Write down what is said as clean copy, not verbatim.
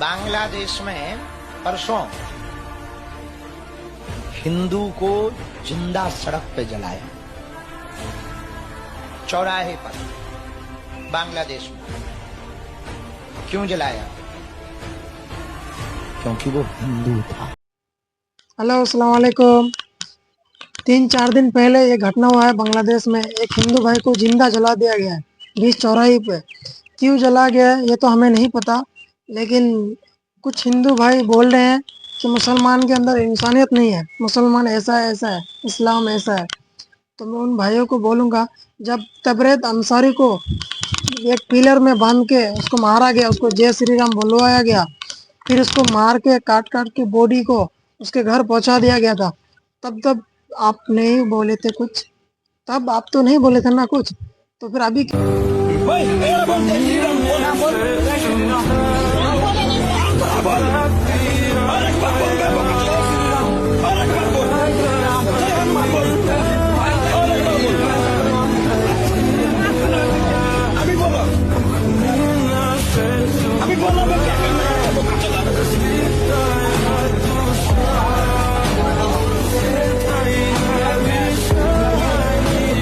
बांग्लादेश में परसों हिंदू को जिंदा सड़क पे जलाया, चौराहे पर बांग्लादेश में। क्यों जलाया? क्योंकि वो हिंदू था। हेलो, अस्सलाम वालेकुम। 3-4 दिन पहले ये घटना हुआ है बांग्लादेश में। एक हिंदू भाई को जिंदा जला दिया गया है बीच चौराहे पे। क्यों जला गया है ये तो हमें नहीं पता, लेकिन कुछ हिंदू भाई बोल रहे हैं कि मुसलमान के अंदर इंसानियत नहीं है, मुसलमान ऐसा है, ऐसा है, इस्लाम ऐसा है। तो मैं उन भाइयों को बोलूँगा, जब तबरेज़ अंसारी को एक पिलर में बांध के उसको मारा गया, उसको जय श्री राम बुलवाया गया, फिर उसको मार के काट काट के बॉडी को उसके घर पहुंचा दिया गया था, तब आप नहीं बोले थे कुछ? तब आप तो नहीं बोले थे ना कुछ, तो फिर अभी